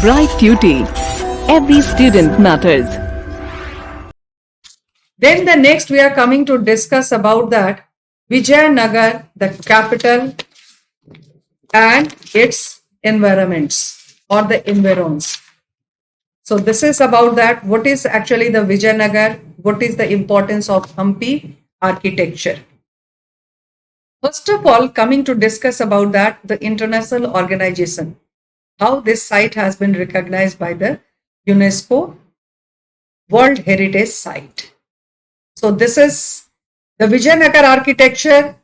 Bright Tuty. Every student matters. Then the next we are coming to discuss about that Vijayanagar, the capital and its environments or the environs. So this is about that. What is actually the Vijayanagar? What is the importance of Hampi architecture? First of all, coming to discuss about that, the international organization, how this site has been recognized by the UNESCO World Heritage Site. So this is the Vijayanagar architecture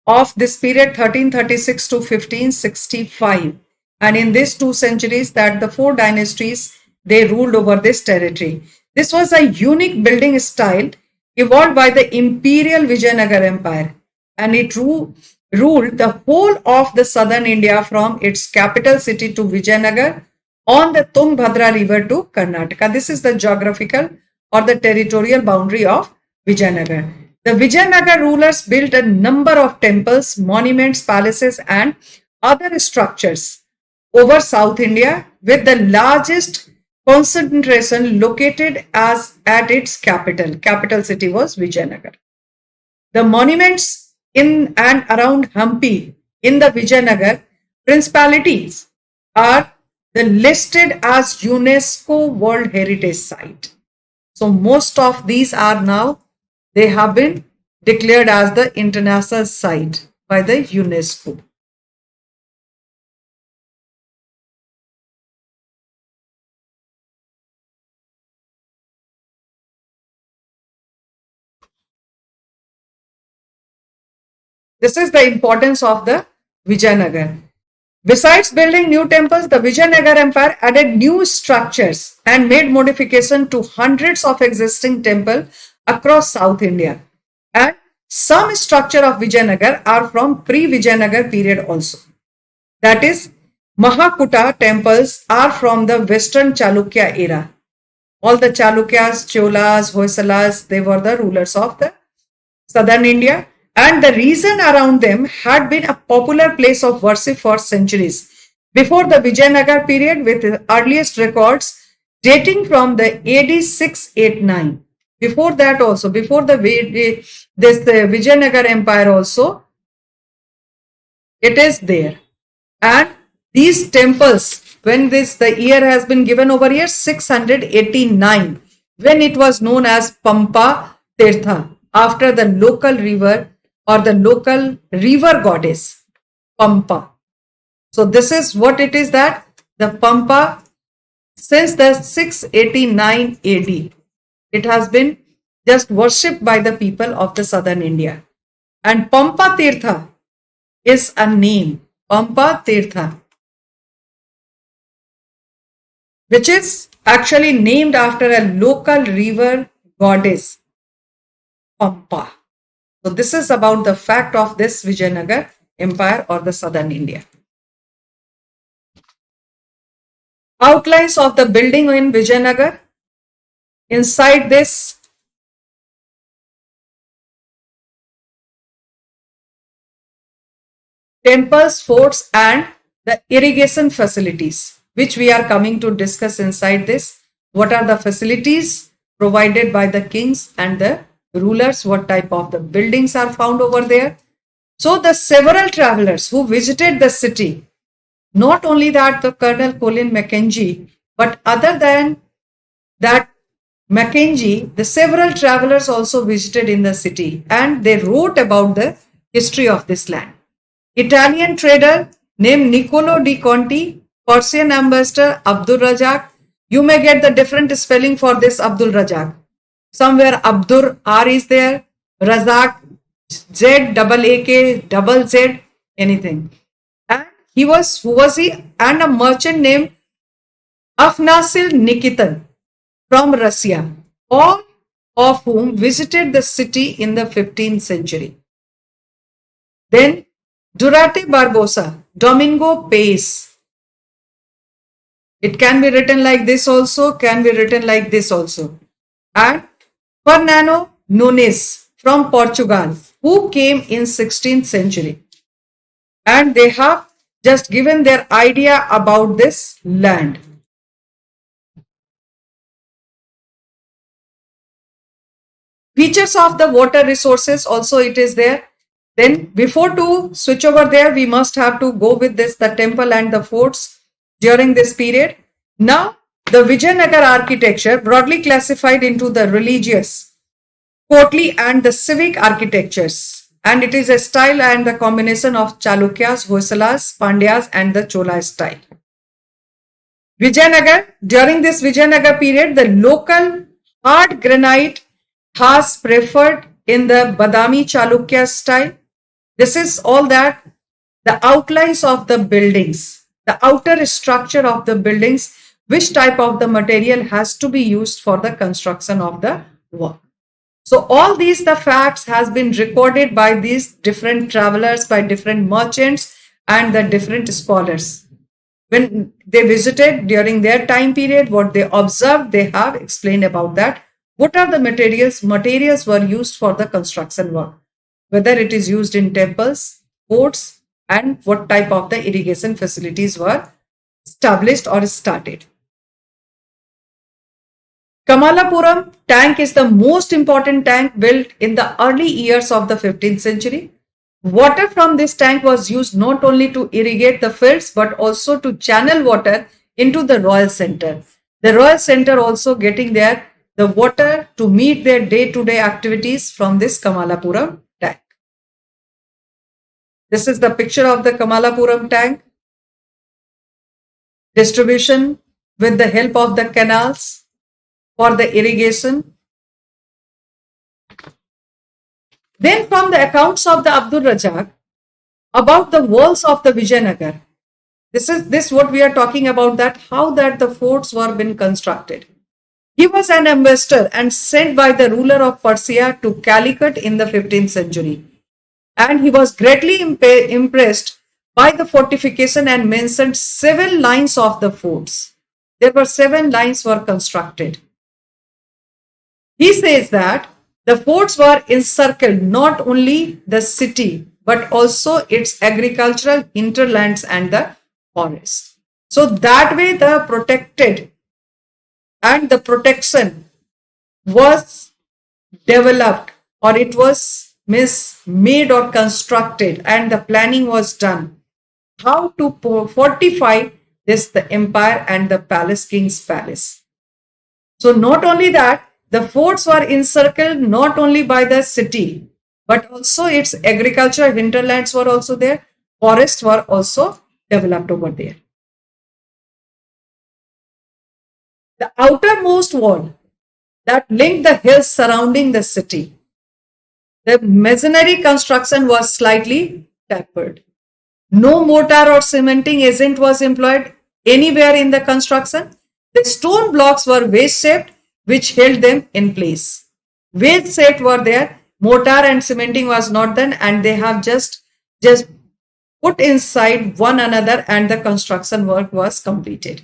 of this period 1336 to 1565. And in these 2 centuries that the 4 dynasties, they ruled over this territory. This was a unique building style evolved by the imperial Vijayanagar Empire, and it ruled the whole of the southern India from its capital city to Vijayanagar on the Tungabhadra river to Karnataka. This is the geographical or the territorial boundary of Vijayanagar. The Vijayanagar rulers built a number of temples, monuments, palaces and other structures over South India, with the largest concentration located at its capital. Capital city was Vijayanagar. The monuments in and around Hampi in the Vijayanagar principalities are listed as UNESCO World Heritage Site. So most of these are now, they have been declared as the international site by the UNESCO. This is the importance of the Vijayanagar. Besides building new temples, the Vijayanagar Empire added new structures and made modification to hundreds of existing temples across South India. And some structure of Vijayanagar are from pre-Vijayanagar period also. That is, Mahakuta temples are from the Western Chalukya era. All the Chalukyas, Cholas, Hoysalas, they were the rulers of the southern India, and the region around them had been a popular place of worship for centuries. Before the Vijayanagar period, with the earliest records dating from the AD 689. Before that also, before the Vijayanagar Empire also, it is there. And these temples, when the year has been given over here, 689, when it was known as Pampa Tirtha, after the local river or the local river goddess, Pampa. So this is what it is, that the Pampa, since the 689 AD, it has been just worshipped by the people of the southern India. And Pampa Tirtha is a name, Pampa Tirtha, which is actually named after a local river goddess, Pampa. So this is about the fact of this Vijayanagar Empire or the southern India. Outlines of the building in Vijayanagar. Inside this, temples, forts and the irrigation facilities, which we are coming to discuss inside this. What are the facilities provided by the kings and the rulers? What type of the buildings are found over there? So the several travelers who visited the city, not only that the Colonel Colin Mackenzie, but other than that Mackenzie, the several travelers also visited in the city and they wrote about the history of this land. Italian trader named Niccolo di Conti, Persian ambassador Abdul Razak. You may get the different spelling for this Abdul Razak. Somewhere Abdur R is there, Razak Z double AK double Z, anything. And who was he? And a merchant named Afnasil Nikitan from Russia, all of whom visited the city in the 15th century. Then Durate Barbosa, Domingo Pace. It can be written like this also, can be written like this also. And Fernando Nunes from Portugal, who came in 16th century. And they have just given their idea about this land. Features of the water resources also it is there. Then before to switch over there, we must have to go with this, the temple and the forts during this period. Now, the Vijayanagara architecture broadly classified into the religious, courtly and the civic architectures. And it is a style and the combination of Chalukyas, Hoysalas, Pandyas and the Chola style. Vijayanagar, during this Vijayanagar period, the local hard granite has preferred in the Badami Chalukya style. This is all that the outlines of the buildings, the outer structure of the buildings, which type of the material has to be used for the construction of the wall. So all these the facts has been recorded by these different travelers, by different merchants and the different scholars. When they visited during their time period, what they observed, they have explained about that. What are the materials? Materials were used for the construction work, whether it is used in temples, forts, and what type of the irrigation facilities were established or started. Kamalapuram tank is the most important tank built in the early years of the 15th century. Water from this tank was used not only to irrigate the fields but also to channel water into the royal center. The royal center also getting there the water to meet their day-to-day activities from this Kamalapuram tank. This is the picture of the Kamalapuram tank. Distribution with the help of the canals for the irrigation. Then from the accounts of the Abdul Razak about the walls of the Vijayanagar, this what we are talking about, that how that the forts were been constructed. He was an ambassador and sent by the ruler of Persia to Calicut in the 15th century. And he was greatly impressed by the fortification and mentioned 7 lines of the forts. There were 7 lines were constructed. He says that the forts were encircled not only the city but also its agricultural hinterlands and the forests. So that way the protected and the protection was developed, or it was made or constructed, and the planning was done how to fortify this the empire and the palace, king's palace. So not only that, the forts were encircled not only by the city, but also its agricultural hinterlands were also there. Forests were also developed over there. The outermost wall that linked the hills surrounding the city, the masonry construction was slightly tapered. No mortar or cementing agent was employed anywhere in the construction. The stone blocks were wedge-shaped, which held them in place. Wedge-shaped were there, mortar and cementing was not done, and they have just put inside one another and the construction work was completed.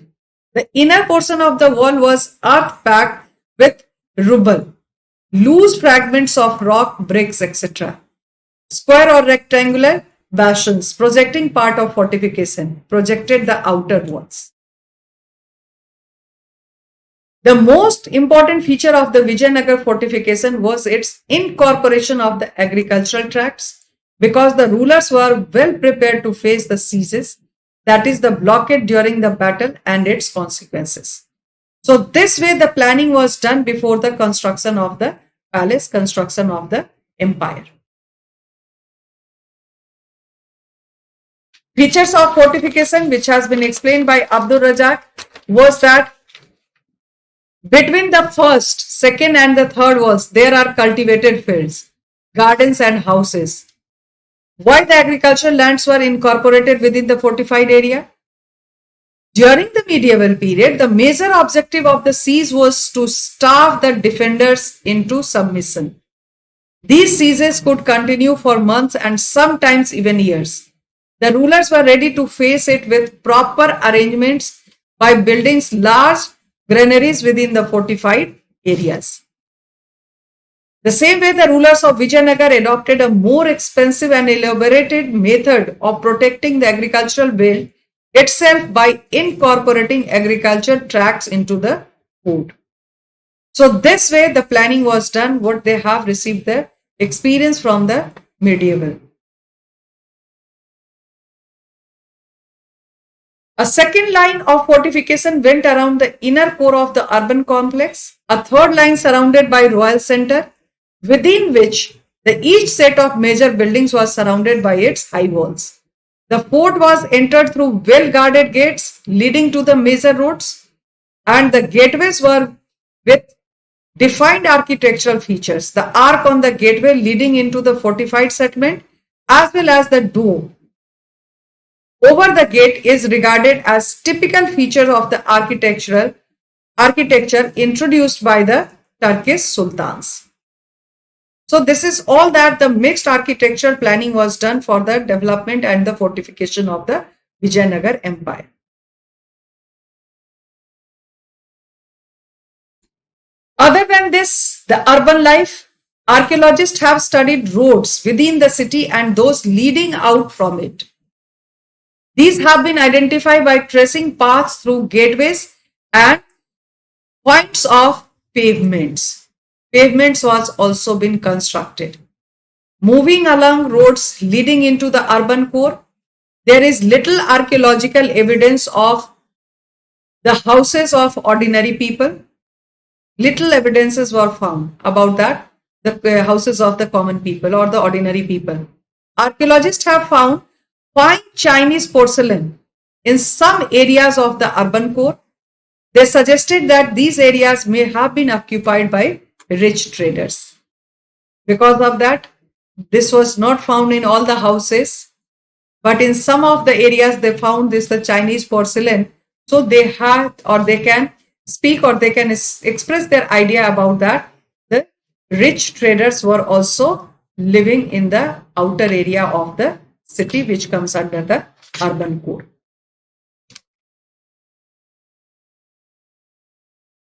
The inner portion of the wall was earth packed with rubble, loose fragments of rock, bricks, etc. Square or rectangular bastions projecting part of fortification projected the outer walls. The most important feature of the Vijayanagar fortification was its incorporation of the agricultural tracts, because the rulers were well prepared to face the sieges, that is the blockade during the battle and its consequences. So this way the planning was done before the construction of the palace, construction of the empire. Features of fortification, which has been explained by Abdul Razak, was that between the first, second and the third walls, there are cultivated fields, gardens and houses. Why the agricultural lands were incorporated within the fortified area? During the medieval period, the major objective of the siege was to starve the defenders into submission. These sieges could continue for months and sometimes even years. The rulers were ready to face it with proper arrangements by building large granaries within the fortified areas. The same way, the rulers of Vijayanagar adopted a more expensive and elaborated method of protecting the agricultural belt itself by incorporating agriculture tracts into the fort. So this way the planning was done, what they have received the experience from the medieval. A second line of fortification went around the inner core of the urban complex, a third line surrounded by royal center, within which each set of major buildings was surrounded by its high walls. The fort was entered through well-guarded gates leading to the major roads, and the gateways were with defined architectural features. The arc on the gateway leading into the fortified settlement, as well as the dome over the gate, is regarded as typical feature of the architecture introduced by the Turkish sultans. So this is all that the mixed architectural planning was done for the development and the fortification of the Vijayanagar Empire. Other than this, the urban life, archaeologists have studied roads within the city and those leading out from it. These have been identified by tracing paths through gateways and points of pavements. Pavements was also been constructed. Moving along roads leading into the urban core, there is little archaeological evidence of the houses of ordinary people. Little evidences were found about that, the houses of the common people or the ordinary people. Archaeologists have found fine Chinese porcelain in some areas of the urban core. They suggested that these areas may have been occupied by rich traders. Because of that, this was not found in all the houses, but in some of the areas they found this the Chinese porcelain. So they had, or they can speak, or they can express their idea about that the rich traders were also living in the outer area of the city, which comes under the urban core.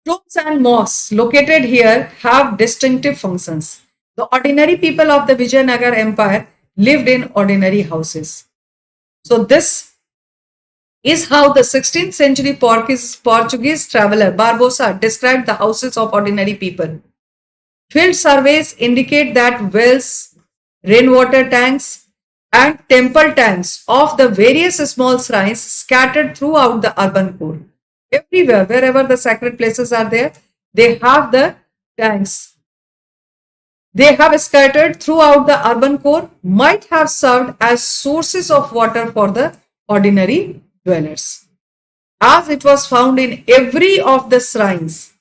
Tombs and mosques located here have distinctive functions. The ordinary people of the Vijayanagar Empire lived in ordinary houses. So this is how the 16th century Portuguese traveler Barbosa described the houses of ordinary people. Field surveys indicate that wells, rainwater tanks, and temple tanks of the various small shrines scattered throughout the urban core. Everywhere, wherever the sacred places are there, they have the tanks. They have scattered throughout the urban core, might have served as sources of water for the ordinary dwellers. As it was found in every of the shrines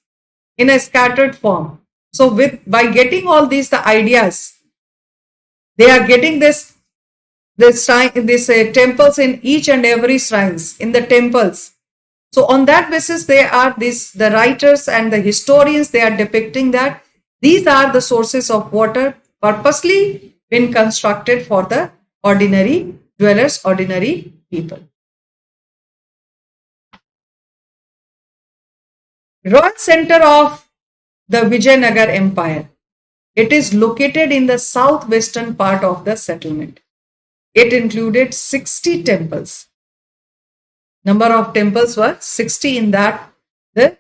in a scattered form. So by getting all these the ideas, they are getting this temples in each and every shrines in the temples. So on that basis, they are the writers and the historians, they are depicting that these are the sources of water purposely been constructed for the ordinary dwellers, ordinary people. Royal center of the Vijayanagar Empire. It is located in the southwestern part of the settlement. It included 60 temples. Number of temples were 60 in that the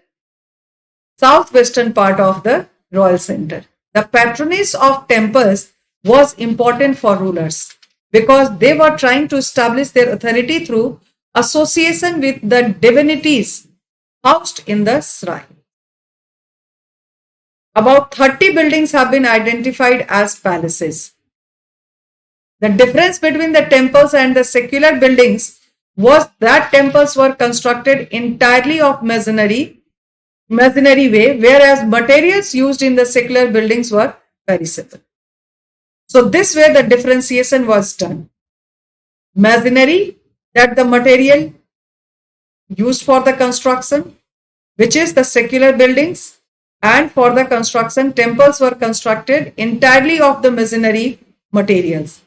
southwestern part of the royal center. The patronage of temples was important for rulers because they were trying to establish their authority through association with the divinities housed in the shrine. About 30 buildings have been identified as palaces. The difference between the temples and the secular buildings was that temples were constructed entirely of masonry way, whereas materials used in the secular buildings were perishable. So this way the differentiation was done. Masonry, that the material used for the construction, which is the secular buildings, and for the construction, temples were constructed entirely of the masonry materials.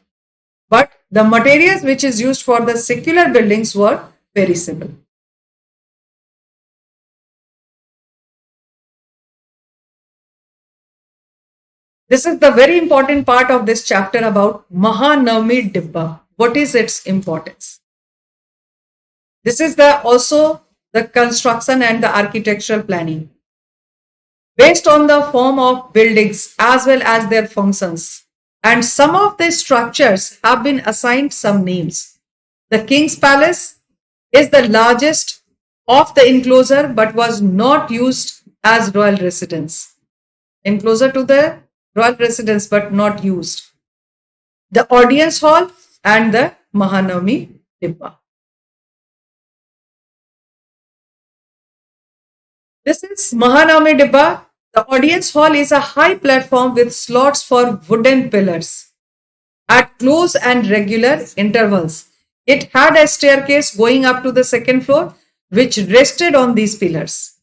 But the materials which is used for the secular buildings were perishable. This is the very important part of this chapter about Mahanavami Dibba. What is its importance? This is also the construction and the architectural planning. based on the form of buildings as well as their functions. And some of the structures have been assigned some names. The King's Palace is the largest of the enclosure but was not used as royal residence. Enclosure to the royal residence but not used. The audience hall and the Mahanavami Dibba. This is Mahanavami Dibba. The audience hall is a high platform with slots for wooden pillars at close and regular intervals. It had a staircase going up to the second floor, which rested on these pillars.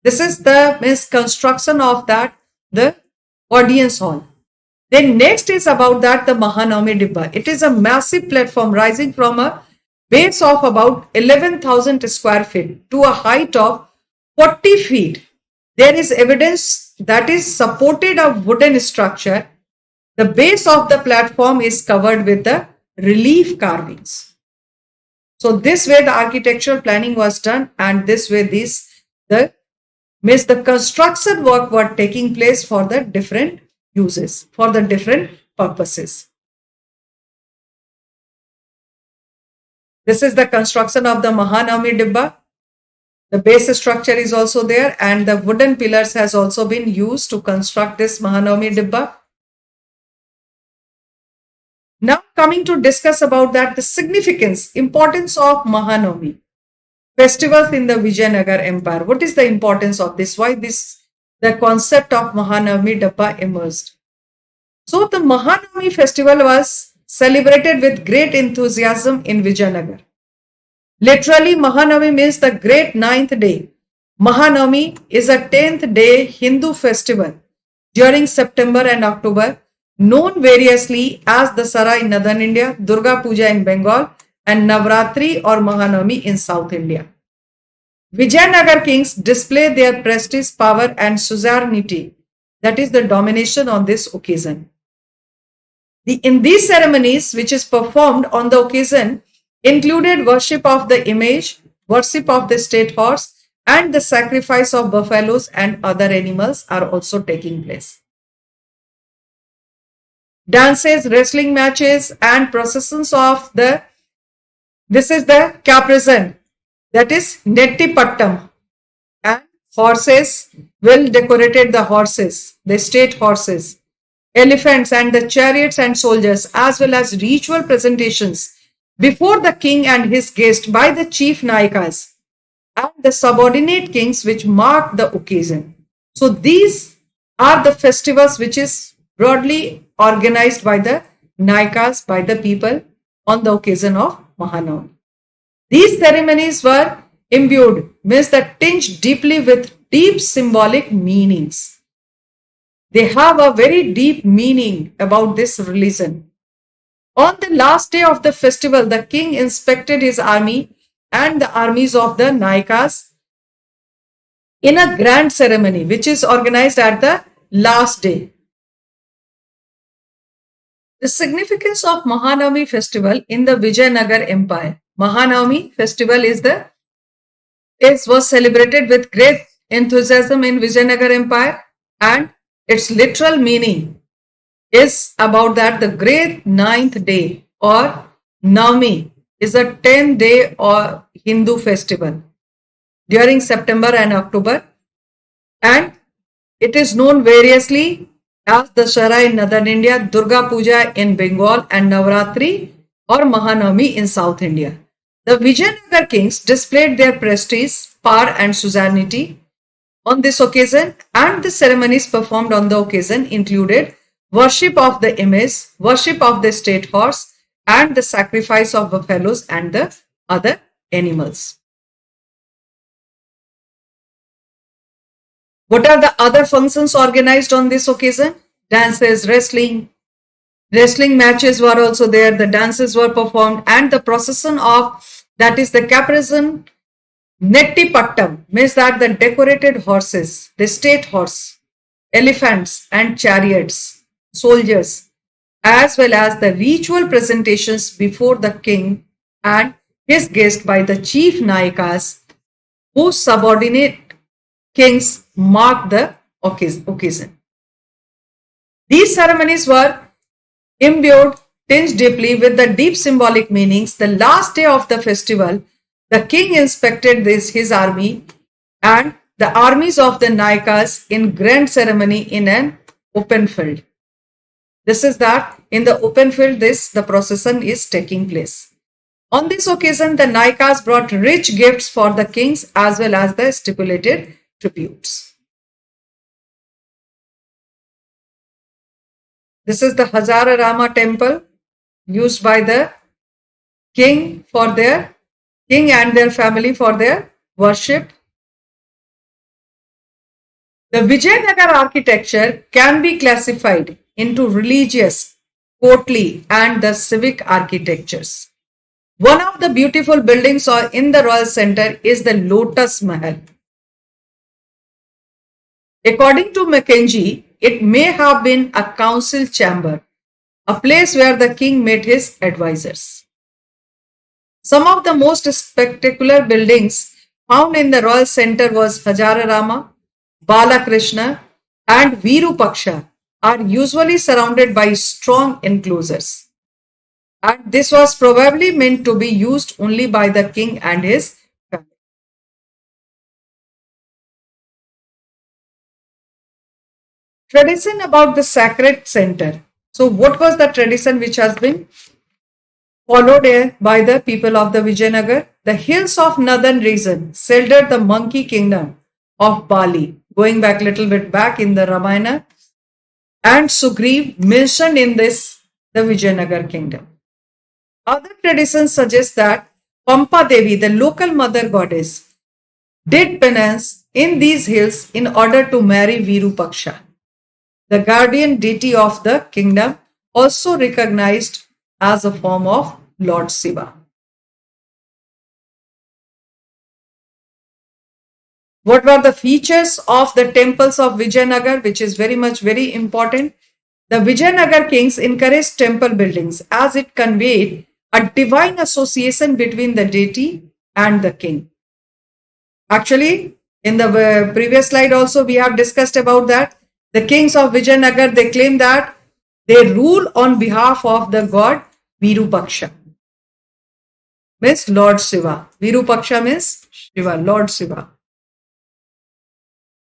This is the construction of that, the audience hall. Then next is about that the Mahanavami Dibba. It is a massive platform rising from a base of about 11,000 square feet to a height of 40 feet. There is evidence that is supported a wooden structure. The base of the platform is covered with the relief carvings. So this way the architectural planning was done, and this way the construction work were taking place for the different uses, for the different purposes. This is the construction of the Mahanavami Dibba. The base structure is also there, and the wooden pillars has also been used to construct this Mahanavami Dibba. Now coming to discuss about that the significance, importance of Mahanavami festivals in the Vijayanagara Empire. What is the importance of this? Why the concept of Mahanavami Dibba emerged? So the Mahanavami festival was celebrated with great enthusiasm in Vijayanagara. Literally, Mahanavami means the great ninth day. Mahanavami is a 10th day Hindu festival during September and October, known variously as the Sara in Northern India, Durga Puja in Bengal, and Navratri or Mahanavami in South India. Vijayanagar kings display their prestige, power, and suzerainty, that is the domination on this occasion. In these ceremonies, which is performed on the occasion, included worship of the image, worship of the state horse, and the sacrifice of buffaloes and other animals are also taking place. Dances, wrestling matches, and processions of this is the caparison, that is Nettipattam, and horses, well decorated the horses, the state horses, elephants and the chariots and soldiers, as well as ritual presentations before the king and his guest by the chief Nayakas and the subordinate kings which mark the occasion. So these are the festivals which is broadly organized by the Nayakas, by the people on the occasion of Mahanavami. These ceremonies were imbued, means that tinged deeply with deep symbolic meanings. They have a very deep meaning about this religion. On the last day of the festival, the king inspected his army and the armies of the Nayakas in a grand ceremony which is organized at the last day. The significance of Mahanavami festival in the Vijayanagara Empire. Mahanavami festival was celebrated with great enthusiasm in Vijayanagara Empire, and its literal meaning is about that the great ninth day or Navami is a 10-day or Hindu festival during September and October, and it is known variously as the Shara in Northern India, Durga Puja in Bengal, and Navratri or Mahanavami in South India. The Vijayanagar kings displayed their prestige, power, and suzerainty on this occasion, and the ceremonies performed on the occasion included worship of the image, worship of the state horse, and the sacrifice of buffaloes and the other animals. What are the other functions organized on this occasion? Dances, wrestling matches were also there. The dances were performed, and the procession of, that is the caparison, Nettipattam, means that the decorated horses, the state horse, elephants and chariots, soldiers, as well as the ritual presentations before the king and his guest by the chief Nayakas who subordinate kings marked the occasion. These ceremonies were imbued, tinged deeply with the deep symbolic meanings. The last day of the festival, the king inspected his army and the armies of the Naikas in grand ceremony in an open field. This is that in the open field, the procession is taking place. On this occasion, the Naikas brought rich gifts for the kings as well as the stipulated tributes. This is the Hazara Rama temple used by the king and their family for their worship. The Vijayanagara architecture can be classified into religious, courtly, and the civic architectures. One of the beautiful buildings in the royal center is the Lotus Mahal. According to Mackenzie, it may have been a council chamber, a place where the king met his advisors. Some of the most spectacular buildings found in the royal center was Hajararama, Balakrishna, and Virupaksha are usually surrounded by strong enclosures. And this was probably meant to be used only by the king and his family. Tradition about the sacred center. So what was the tradition which has been followed by the people of the Vijayanagar? The hills of northern region sheltered the monkey kingdom of Bali, going back a little bit back in the Ramayana, and Sugriv mentioned in this the Vijayanagar kingdom. Other traditions suggest that Pampa Devi, the local mother goddess, did penance in these hills in order to marry Virupaksha, the guardian deity of the kingdom, also recognized as a form of Lord Shiva. What were the features of the temples of Vijayanagar, which is very important? The Vijayanagar kings encouraged temple buildings as it conveyed a divine association between the deity and the king. Actually, in the previous slide also we have discussed about that. The kings of Vijayanagar, they claim that they rule on behalf of the god Virupaksha. Means Lord Shiva. Virupaksha means Shiva, Lord Shiva.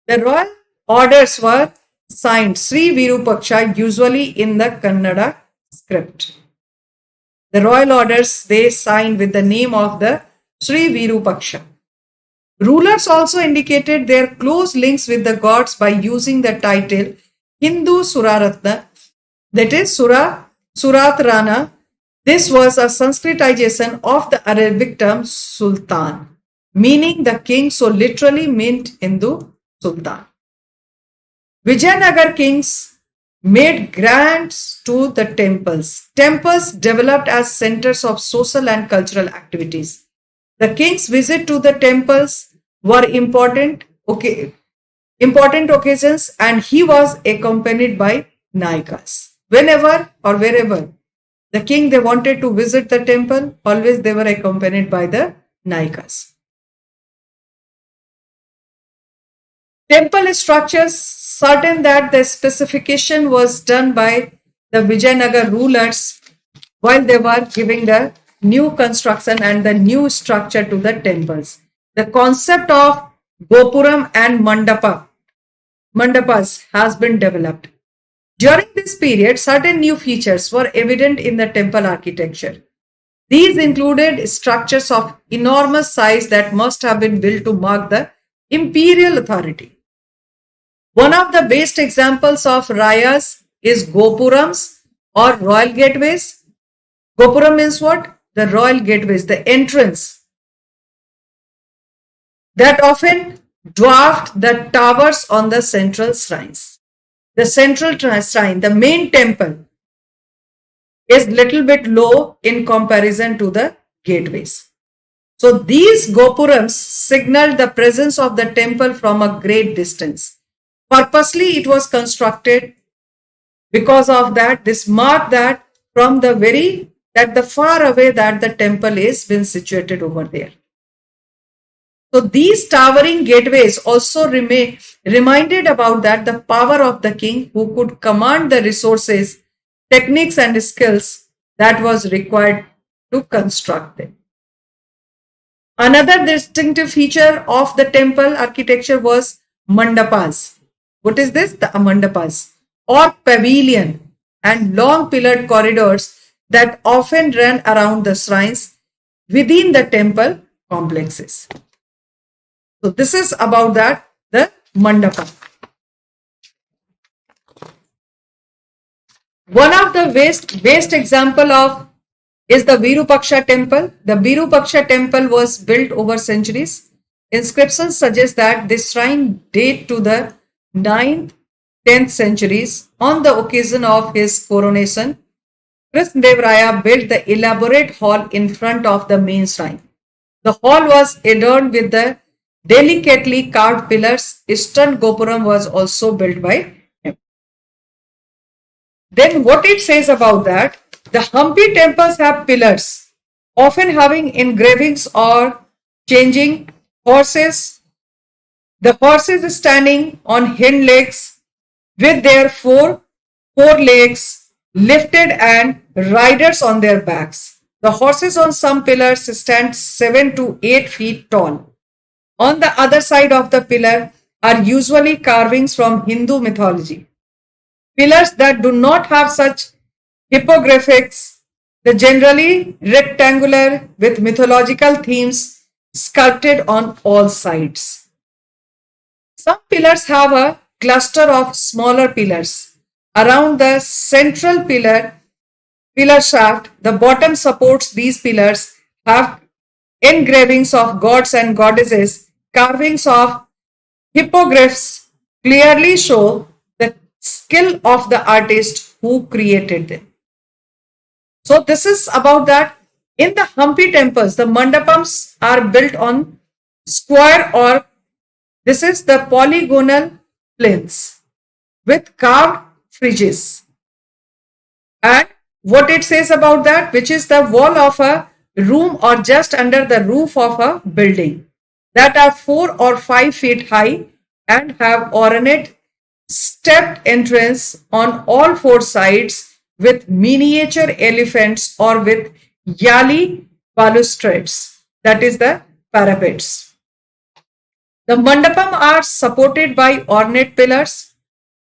The royal orders were signed Sri Virupaksha, usually in the Kannada script. The royal orders they signed with the name of the Sri Virupaksha. Rulers also indicated their close links with the gods by using the title Hindu Suraratna, that is Suratrana. This was a Sanskritization of the Arabic term Sultan, meaning the king, so literally meant Hindu Sultan. Vijayanagar kings made grants to the temples. Temples developed as centers of social and cultural activities. The king's visit to the temples were important occasions, and he was accompanied by Naikas. Whenever or wherever the king they wanted to visit the temple, always they were accompanied by the Naikas. Temple structures, certain that the specification was done by the Vijayanagar rulers while they were giving the new construction and the new structure to the temples. The concept of Gopuram and Mandapas has been developed. During this period, certain new features were evident in the temple architecture. These included structures of enormous size that must have been built to mark the imperial authority. One of the best examples of rayas is Gopurams or royal gateways. Gopuram means what? The royal gateways, the entrance that often dwarfed the towers on the central shrines. The central shrine, the main temple, is little bit low in comparison to the gateways. So these Gopurams signaled the presence of the temple from a great distance. Purposely it was constructed because of that. This marked that from the far away that the temple is been situated over there. So these towering gateways also reminded about that the power of the king who could command the resources, techniques and skills that was required to construct them. Another distinctive feature of the temple architecture was mandapas. What is this? The mandapas or pavilion and long pillared corridors that often ran around the shrines within the temple complexes. So this is about that, the mandapa. One of the best example of is the Virupaksha temple. The Virupaksha temple was built over centuries. Inscriptions suggest that this shrine date to the 9th, 10th centuries. On the occasion of his coronation, Krishnadeva built the elaborate hall in front of the main shrine. The hall was adorned with the delicately carved pillars. Eastern Gopuram was also built by him. Then what it says about that, the Hampi temples have pillars, often having engravings or changing horses. The horses standing on hind legs with their four legs lifted and riders on their backs. The horses on some pillars stand 7 to 8 feet tall. On the other side of the pillar are usually carvings from Hindu mythology. Pillars that do not have such hippogrifics, the generally rectangular with mythological themes sculpted on all sides. Some pillars have a cluster of smaller pillars. Around the central pillar shaft, the bottom supports these pillars have engravings of gods and goddesses, carvings of hippogriffs clearly show the skill of the artist who created them. So this is about that. In the Hampi temples, the mandapams are built on square or this is the polygonal plains with carved friezes. And what it says about that, which is the wall of a room or just under the roof of a building that are 4 or 5 feet high and have ornate stepped entrance on all four sides with miniature elephants or with yali balustrades, that is the parapets. The mandapam are supported by ornate pillars.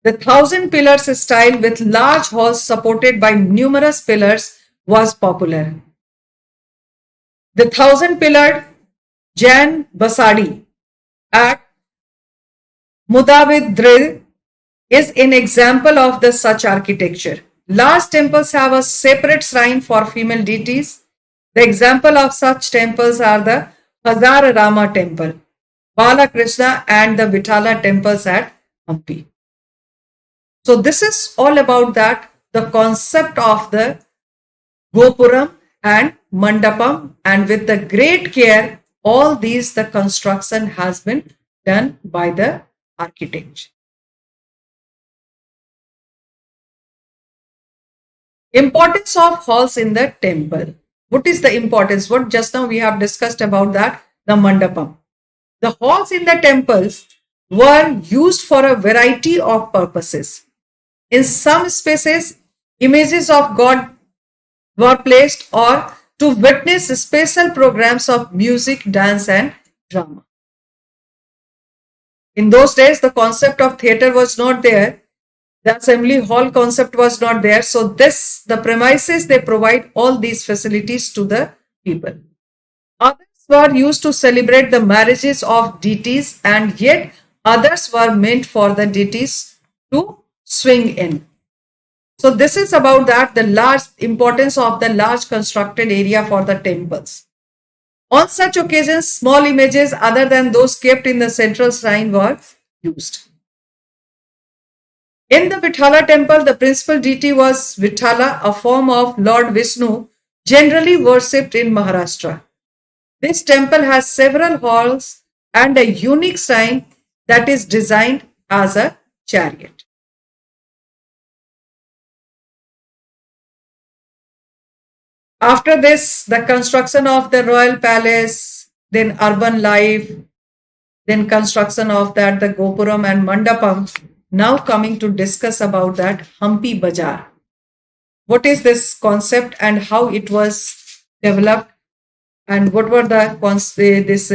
The 1,000 pillars style with large halls supported by numerous pillars was popular. The 1,000 pillared Jan Basadi at Mudavidrid is an example of the such architecture. Large temples have a separate shrine for female deities. The example of such temples are the Hazar Rama temple, Balakrishna and the Vithala temples at Hampi. So this is all about that, the concept of the Gopuram and Mandapam, and with the great care, all these the construction has been done by the architect. Importance of halls in the temple. What is the importance? What just now we have discussed about that, the Mandapam. The halls in the temples were used for a variety of purposes. In some spaces, images of God were placed or to witness special programs of music, dance and drama. In those days, the concept of theater was not there. The assembly hall concept was not there. So the premises, they provide all these facilities to the people. Others were used to celebrate the marriages of deities, and yet others were meant for the deities to swing in. So this is about that, the large importance of the large constructed area for the temples. On such occasions, small images other than those kept in the central shrine were used. In the Vithala temple, the principal deity was Vithala, a form of Lord Vishnu, generally worshipped in Maharashtra. This temple has several halls and a unique shrine that is designed as a chariot. After this, the construction of the royal palace, then urban life, then construction of that, the Gopuram and Mandapam. Now coming to discuss about that Hampi Bazaar. What is this concept and how it was developed, and what were the this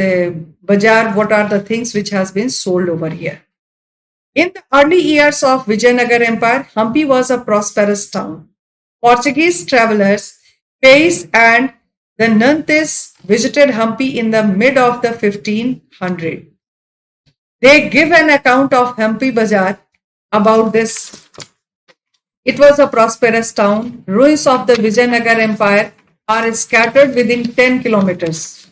bazaar? What are the things which has been sold over here? In the early years of Vijayanagara Empire, Hampi was a prosperous town. Portuguese travelers, Pais and the Nantes visited Hampi in the mid of the 1500. They give an account of Hampi Bazaar about this. It was a prosperous town. Ruins of the Vijayanagara Empire are scattered within 10 kilometers.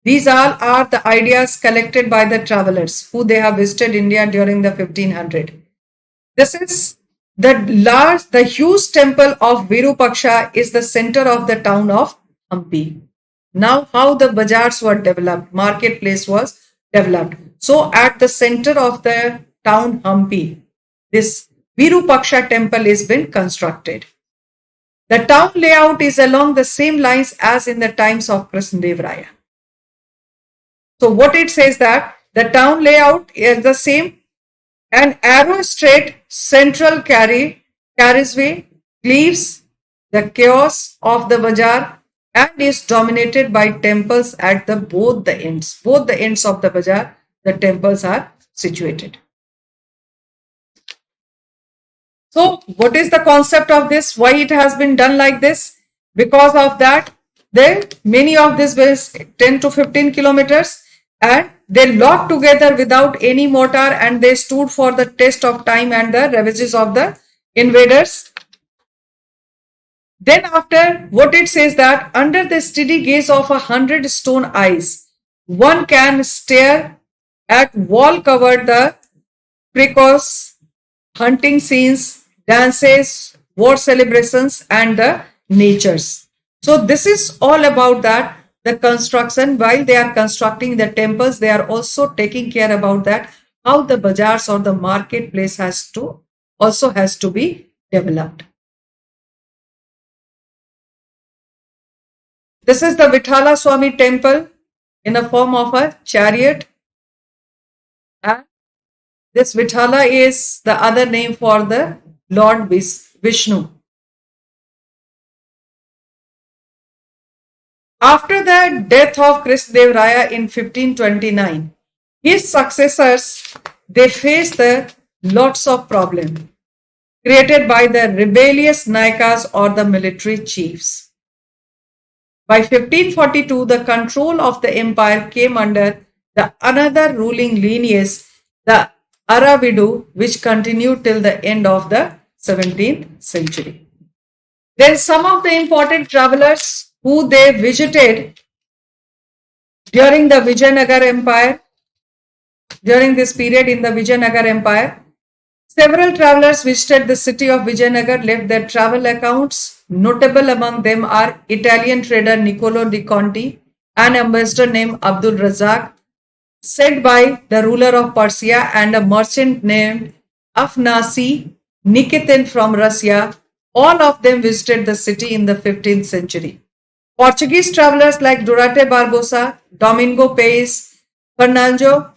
These all are the ideas collected by the travelers who they have visited India during the 1500. This is the huge temple of Virupaksha is the center of the town of Hampi. Now, how the bazaars were developed, marketplace was developed. So, at the center of the town Hampi, this Virupaksha temple is been constructed. The town layout is along the same lines as in the times of Krishnadev Raya. So, what it says that the town layout is the same. An arrow straight central carriageway cleaves the chaos of the bazaar and is dominated by temples at the both the ends. Both the ends of the bazaar, the temples are situated. So, what is the concept of this? Why it has been done like this? Because of that, many of these were 10 to 15 kilometers, and they locked together without any mortar, and they stood for the test of time and the ravages of the invaders. Then after, what it says that under the steady gaze of 100 stone eyes, one can stare at wall covered the precos, hunting scenes, dances, war celebrations, and the natures. So this is all about that. The construction, while they are constructing the temples, they are also taking care about that, how the bazaars or the marketplace has to be developed. This is the Vithala Swami temple in a form of a chariot, and this Vithala is the other name for the Lord Vishnu. After the death of Krishnadev Raya in 1529, his successors they faced the lots of problems created by the rebellious Nayakas or the military chiefs. By 1542, the control of the empire came under the another ruling lineage, the Aravidu, which continued till the end of the 17th century. Then some of the important travelers who they visited during the Vijayanagara Empire, during this period in the Vijayanagara Empire, several travelers visited the city of Vijayanagar, left their travel accounts. Notable among them are Italian trader Niccolo di Conti, an ambassador named Abdul Razak, sent by the ruler of Persia, and a merchant named Afnasi Nikitin from Russia. All of them visited the city in the 15th century. Portuguese travelers like Durante Barbosa, Domingo Paes, Fernando,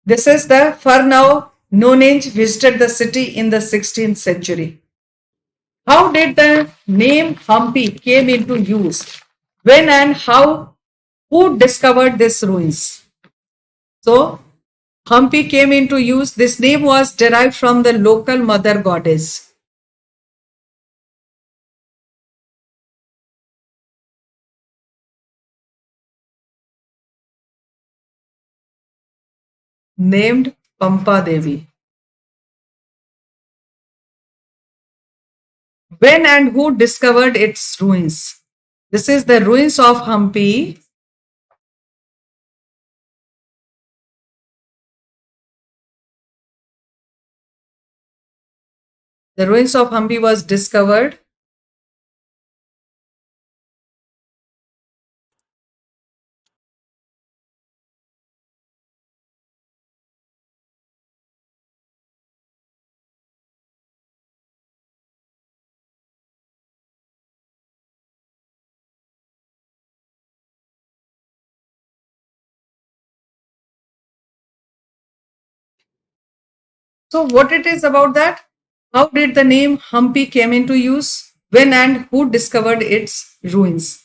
this is the Fernão Nunes visited the city in the 16th century. How did the name Hampi came into use? When and how? Who discovered these ruins? So, Hampi came into use. This name was derived from the local mother goddess. Named Pampa Devi. When and who discovered its ruins? This is the ruins of Hampi. The ruins of Hampi was discovered So what it is about that? How did the name Hampi came into use? When and who discovered its ruins?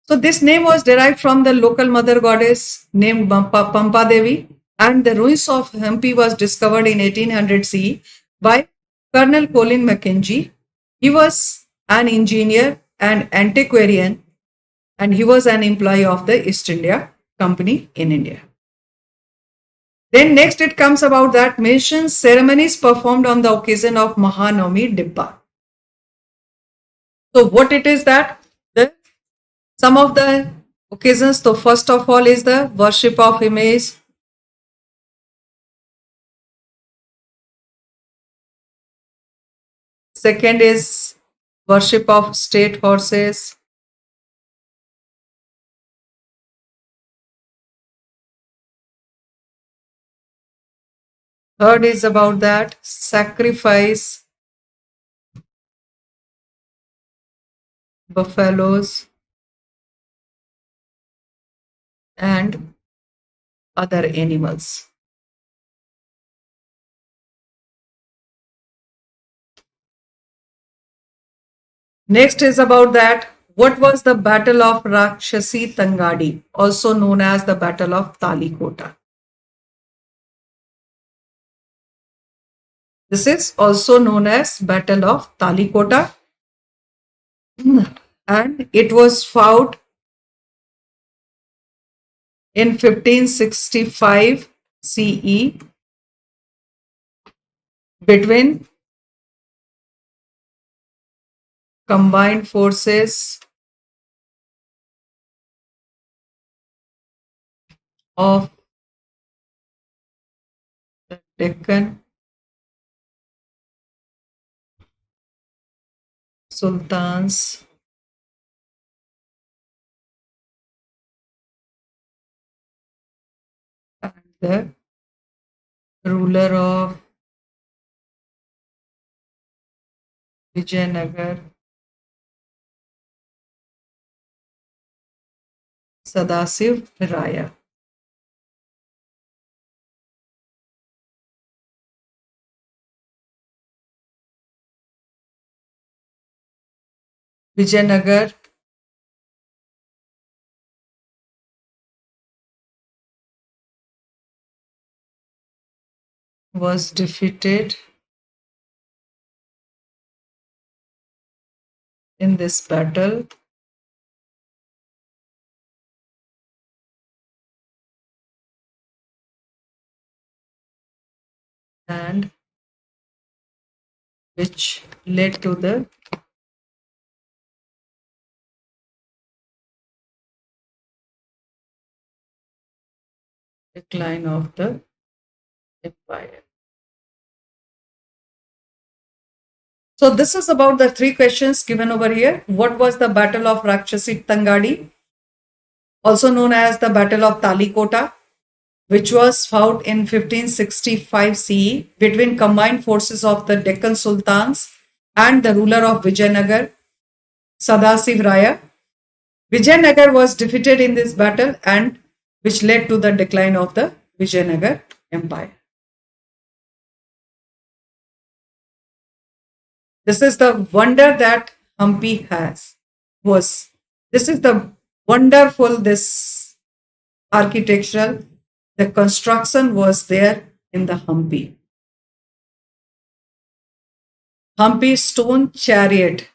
So this name was derived from the local mother goddess named Pampa Devi, and the ruins of Hampi was discovered in 1800 CE by Colonel Colin Mackenzie. He was an engineer and antiquarian, and he was an employee of the East India Company in India. Then next it comes about that mentions ceremonies performed on the occasion of Mahanavami Dibba. So what it is that? The, some of the occasions, so first of all is the worship of image. Second is worship of state horses. Third is about that sacrifice buffaloes and other animals. Next is about that what was the battle of Rakshasi Tangadi, also known as the battle of Talikota. This is also known as battle of Talikota, and it was fought in 1565 CE between combined forces of the Deccan sultans and the ruler of Vijayanagar, Sadasiv Raya. Vijayanagar was defeated in this battle and which led to the decline of the empire. So this is about the three questions given over here. What was the battle of Rakshasi Tangadi, also known as the battle of Talikota, which was fought in 1565 CE between combined forces of the Deccan Sultans and the ruler of Vijayanagar, Sadasiv Raya. Vijayanagar was defeated in this battle and which led to the decline of the Vijayanagar Empire. This is the wonder that Hampi has. This is the wonderful this architectural. The construction was there in the Hampi. Hampi stone chariot.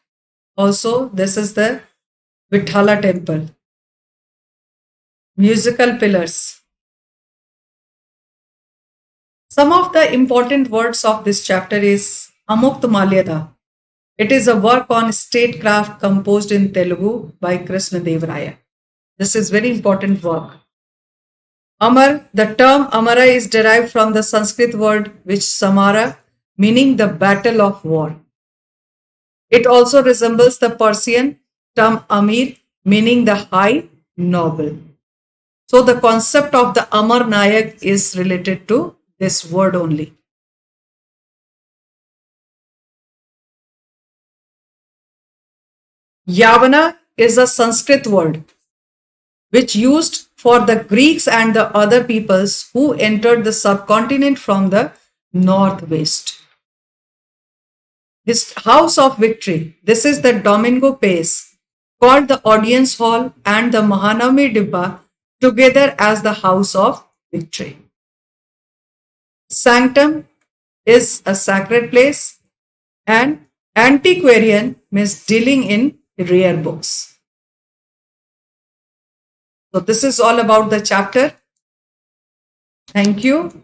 Also, this is the Vithala temple. Musical pillars. Some of the important words of this chapter is Amukt Malyada. It is a work on statecraft composed in Telugu by Krishna Dev Raya. This is very important work. Amar, the term Amara is derived from the Sanskrit word which Samara, meaning the battle of war. It also resembles the Persian term Amir, meaning the high noble. So the concept of the Amar Nayak is related to this word only. Yavana is a Sanskrit word which used for the Greeks and the other peoples who entered the subcontinent from the northwest. This House of Victory, this is the Domingo Pace, called the Audience Hall and the Mahanami Dibba together as the House of Victory. Sanctum is a sacred place, and antiquarian means dealing in rare books. So this is all about the chapter. Thank you.